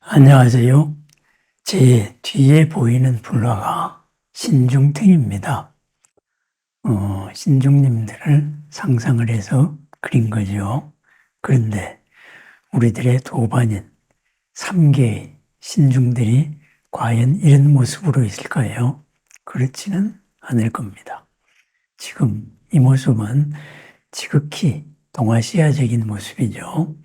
안녕하세요. 제 뒤에 보이는 불화가 신중등입니다. 신중님들을 상상을 해서 그린 거죠. 그런데 우리들의 도반인 3개의 신중들이 과연 이런 모습으로 있을까요? 그렇지는 않을 겁니다. 지금 이 모습은 지극히 동아시아적인 모습이죠.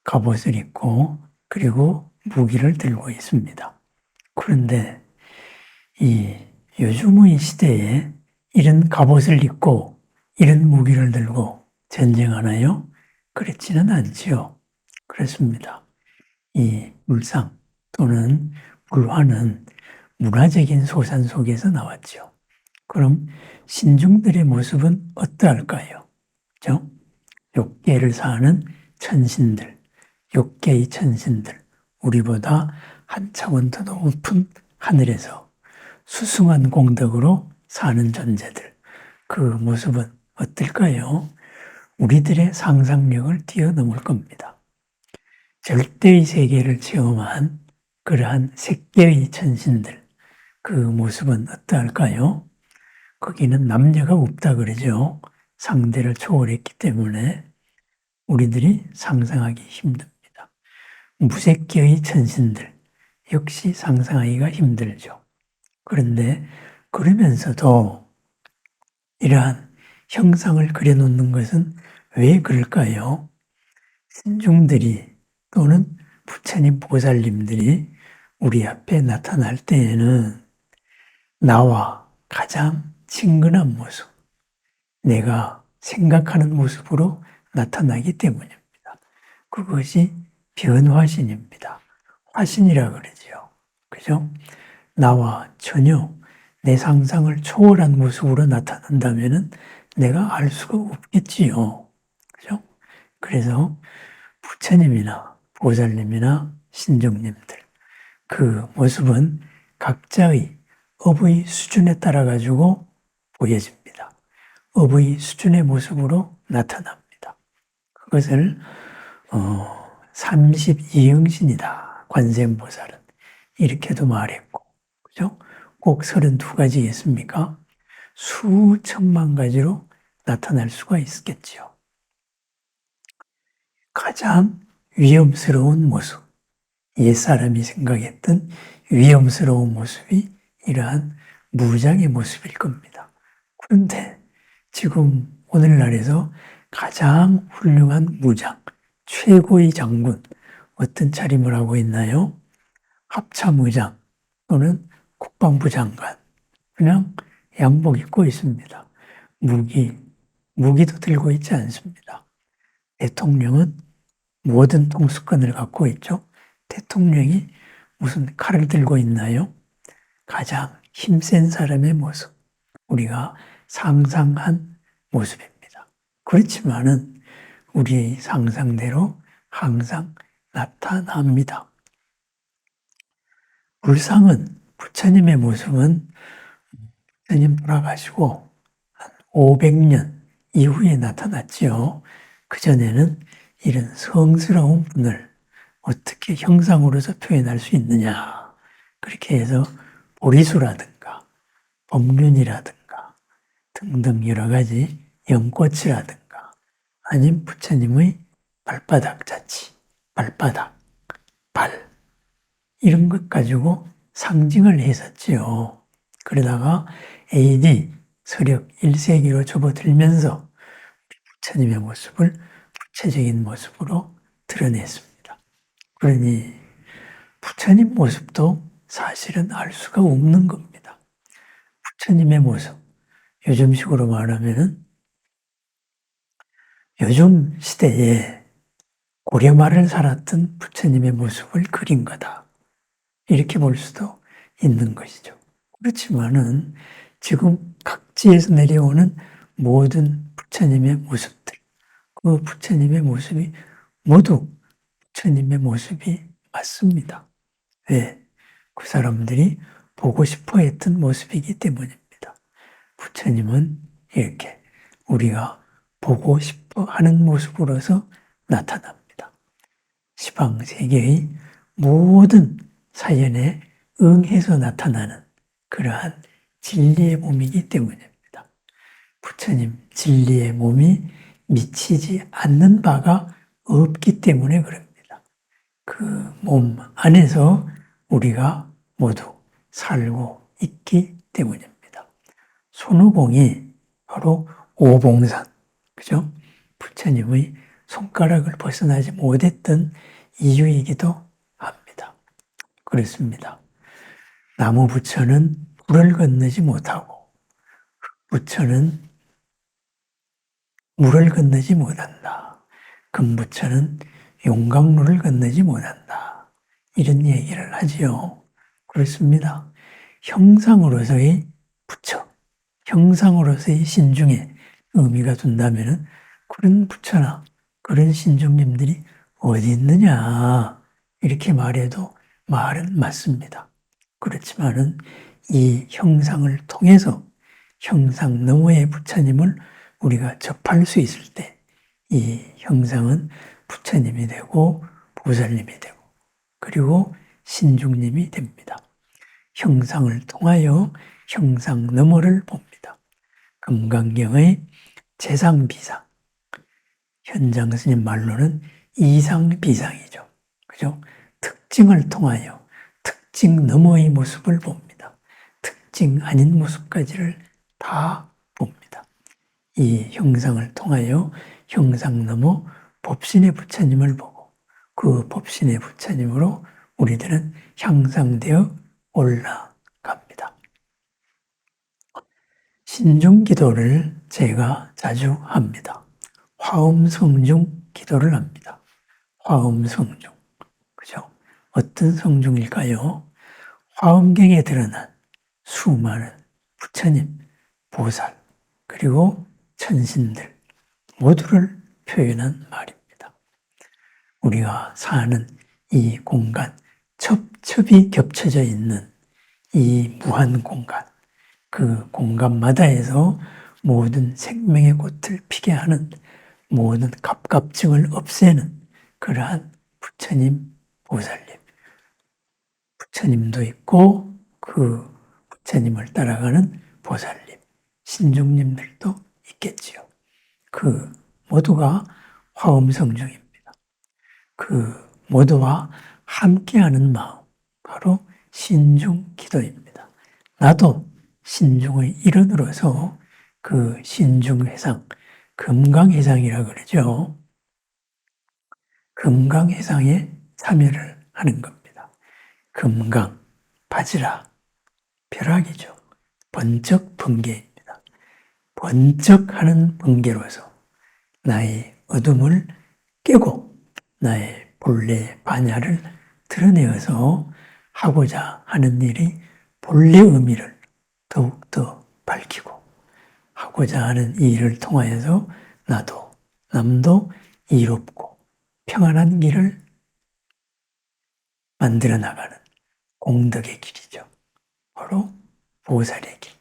갑옷을 입고 그리고 무기를 들고 있습니다. 그런데 이 요즘의 시대에 이런 갑옷을 입고 이런 무기를 들고 전쟁하나요? 그렇지는 않지요. 그렇습니다. 이 물상 또는 불화는 문화적인 소산 속에서 나왔죠. 그럼 신중들의 모습은 어떠할까요? 그죠? 욕계를 사는 천신들, 욕계의 천신들, 우리보다 한 차원 더 높은 하늘에서 수승한 공덕으로 사는 존재들, 그 모습은 어떨까요? 우리들의 상상력을 뛰어넘을 겁니다. 절대의 세계를 체험한 그러한 색계의 천신들, 그 모습은 어떠할까요? 거기는 남녀가 없다 그러죠. 상대를 초월했기 때문에 우리들이 상상하기 힘듭니다. 무색계의 천신들, 역시 상상하기가 힘들죠. 그런데 그러면서도 이러한 형상을 그려놓는 것은 왜 그럴까요? 신중들이 또는 부처님 보살님들이 우리 앞에 나타날 때에는 나와 가장 친근한 모습, 내가 생각하는 모습으로 나타나기 때문입니다. 그것이 변화신입니다. 화신이라 그러지요. 그죠? 나와 전혀 내 상상을 초월한 모습으로 나타난다면 내가 알 수가 없겠지요. 그죠? 그래서 부처님이나 보살님이나 신종님들, 그 모습은 각자의 업의 수준에 따라 가지고 보여집니다. 업의 수준의 모습으로 나타납니다. 그것을 32형신이다. 관세음보살은 이렇게도 말했고, 그죠? 꼭 32가지겠습니까? 수천만 가지로 나타날 수가 있겠지요. 가장 위험스러운 모습, 옛사람이 생각했던 위험스러운 모습이 이러한 무장의 모습일 겁니다. 그런데 지금 오늘날에서 가장 훌륭한 무장, 최고의 장군, 어떤 차림을 하고 있나요? 합참의장 또는 국방부 장관, 그냥 양복 입고 있습니다. 무기도 들고 있지 않습니다. 대통령은 모든 통수권을 갖고 있죠. 대통령이 무슨 칼을 들고 있나요? 가장 힘센 사람의 모습, 우리가 상상한 모습입니다. 그렇지만은 우리의 상상대로 항상 나타납니다. 불상은 부처님의 모습은 부처님 돌아가시고 한 500년 이후에 나타났지요. 그전에는 이런 성스러운 분을 어떻게 형상으로서 표현할 수 있느냐. 그렇게 해서 보리수라든가 법륜이라든가 등등 여러 가지 연꽃이라든가 아니면 부처님의 발바닥 자치, 발바닥, 발 이런 것 가지고 상징을 했었지요. 그러다가 AD 서력 1세기로 접어들면서 부처님의 모습을 구체적인 모습으로 드러냈습니다. 그러니 부처님 모습도 사실은 알 수가 없는 겁니다. 부처님의 모습, 요즘식으로 말하면은 요즘 시대에 고려말을 살았던 부처님의 모습을 그린 거다. 이렇게 볼 수도 있는 것이죠. 그렇지만은 지금 각지에서 내려오는 모든 부처님의 모습들, 그 부처님의 모습이 모두 부처님의 모습이 맞습니다. 왜? 그 사람들이 보고 싶어 했던 모습이기 때문입니다. 부처님은 이렇게 우리가 보고 싶어 하는 모습으로서 나타납니다. 시방세계의 모든 사연에 응해서 나타나는 그러한 진리의 몸이기 때문입니다. 부처님 진리의 몸이 미치지 않는 바가 없기 때문에 그럽니다. 그 몸 안에서 우리가 모두 살고 있기 때문입니다. 손오공이 바로 오봉산, 그죠? 부처님의 손가락을 벗어나지 못했던 이유이기도 합니다. 그렇습니다. 나무 부처는 불을 건너지 못하고 부처는 물을 건너지 못한다. 금부처는 용광로를 건너지 못한다. 이런 얘기를 하지요. 그렇습니다. 형상으로서의 부처, 형상으로서의 신중에 의미가 둔다면 그런 부처나 그런 신중님들이 어디 있느냐 이렇게 말해도 말은 맞습니다. 그렇지만은 이 형상을 통해서 형상 너머의 부처님을 우리가 접할 수 있을 때 이 형상은 부처님이 되고 보살님이 되고 그리고 신중님이 됩니다. 형상을 통하여 형상 너머를 봅니다. 금강경의 재상비상, 현장 스님 말로는 이상비상이죠. 그죠? 특징을 통하여 특징 너머의 모습을 봅니다. 특징 아닌 모습까지를 다 봅니다. 이 형상을 통하여 형상 너머 법신의 부처님을 보고 그 법신의 부처님으로 우리들은 향상되어 올라갑니다. 신중기도를 제가 자주 합니다. 화엄성중 기도를 합니다. 화엄성중. 그죠? 어떤 성중일까요? 화엄경에 드러난 수많은 부처님, 보살, 그리고 천신들 모두를 표현한 말입니다. 우리가 사는 이 공간, 첩첩이 겹쳐져 있는 이 무한 공간, 그 공간마다에서 모든 생명의 꽃을 피게 하는 모든 갑갑증을 없애는 그러한 부처님, 보살님, 부처님도 있고 그 부처님을 따라가는 보살님, 신중님들도 있겠지요. 그 모두가 화엄성중입니다. 그 모두와 함께하는 마음, 바로 신중기도입니다. 나도 신중의 일원으로서 그 신중회상, 금강회상이라 그러죠. 금강회상에 참여를 하는 겁니다. 금강, 바지라, 벼락이죠. 번쩍 번개입니다. 번쩍하는 번개로서 나의 어둠을 깨고 나의 본래 반야를 드러내어서 하고자 하는 일이 본래 의미를 더욱더 밝히고 하고자 하는 이 일을 통하여서 나도 남도 이롭고 평안한 길을 만들어 나가는 공덕의 길이죠. 바로 보살의 길.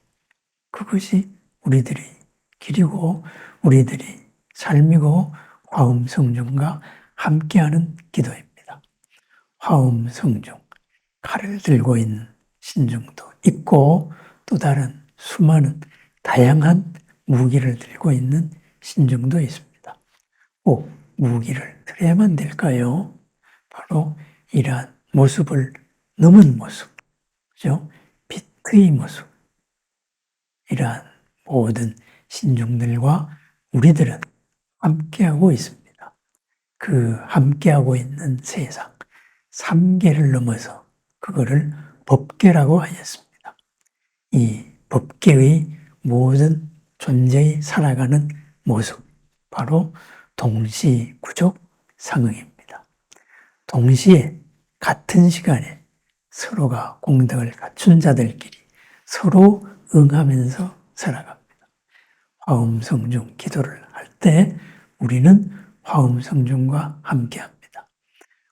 그것이 우리들의 길이고 우리들이 삶이고 화엄성중과 함께하는 기도입니다. 화엄성중, 칼을 들고 있는 신중도 있고 또 다른 수많은 다양한 무기를 들고 있는 신중도 있습니다. 꼭 무기를 들어야만 될까요? 바로 이러한 모습을 넘은 모습, 그죠? 빛의 모습, 이러한 모든 신중들과 우리들은 함께하고 있습니다. 그 함께하고 있는 세상, 삼계를 넘어서 그거를 법계라고 하였습니다. 이 법계의 모든 존재의 살아가는 모습, 바로 동시구족 상응입니다. 동시에 같은 시간에 서로가 공덕을 갖춘 자들끼리 서로 응하면서 살아갑니다. 화엄성중 기도를 할 때 우리는 화엄성중과 함께합니다.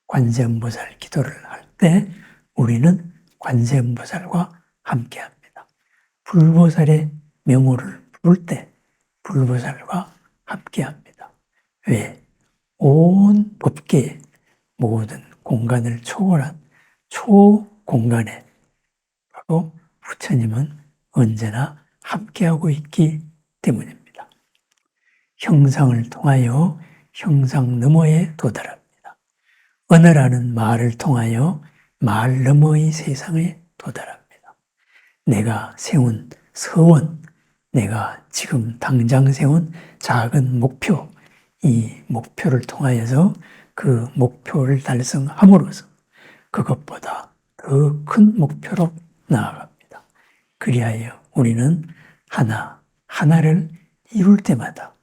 관세음보살 기도를 할 때 우리는 관세음보살과 함께합니다. 불보살의 명호를 부를 때 불보살과 함께합니다. 왜? 온 법계의 모든 공간을 초월한 초공간에 바로 부처님은 언제나 함께하고 있기 때문입니다. 형상을 통하여 형상 너머에 도달합니다. 언어라는 말을 통하여 말 너머의 세상에 도달합니다. 내가 세운 서원, 내가 지금 당장 세운 작은 목표, 이 목표를 통하여서 그 목표를 달성함으로써 그것보다 더 큰 목표로 나아갑니다. 그리하여 우리는 하나를 이룰 때마다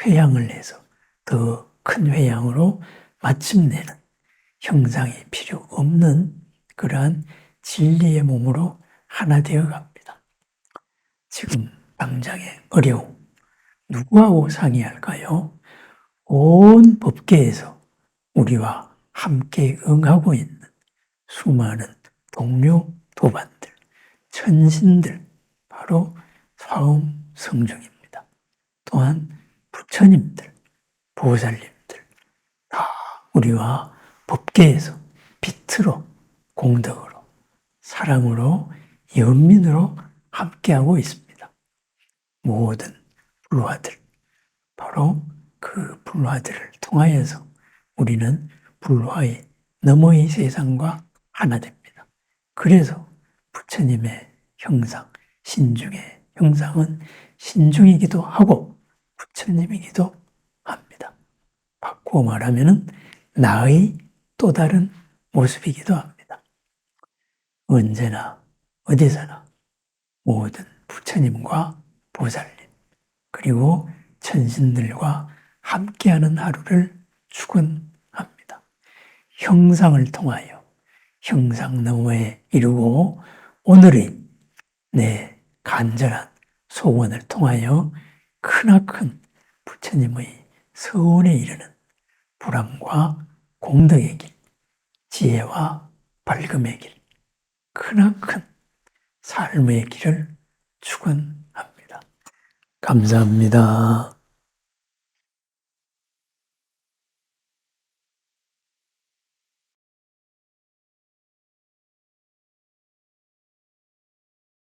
회양을 해서 더 큰 회양으로 마침내는 형상이 필요 없는 그러한 진리의 몸으로 하나 되어 갑니다. 지금 당장의 어려움, 누구하고 상의할까요? 온 법계에서 우리와 함께 응하고 있는 수많은 동료 도반들, 천신들, 바로 화엄 성중입니다. 또한 부처님들, 보살님들, 다 우리와 법계에서 빛으로, 공덕으로, 사랑으로, 연민으로 함께하고 있습니다. 모든 불화들, 바로 그 불화들을 통하여서 우리는 불화의 너머의 세상과 하나 됩니다. 그래서 부처님의 형상, 신중의 형상은 신중이기도 하고 부처님이기도 합니다. 바꾸어 말하면 나의 또 다른 모습이기도 합니다. 언제나 어디서나 모든 부처님과 보살님 그리고 천신들과 함께하는 하루를 축원합니다. 형상을 통하여 형상 너머에 이루고 오늘의 내 간절한 소원을 통하여 크나큰 부처님의 서원에 이르는 불안과 공덕의 길, 지혜와 밝음의 길, 크나큰 삶의 길을 축원합니다. 감사합니다.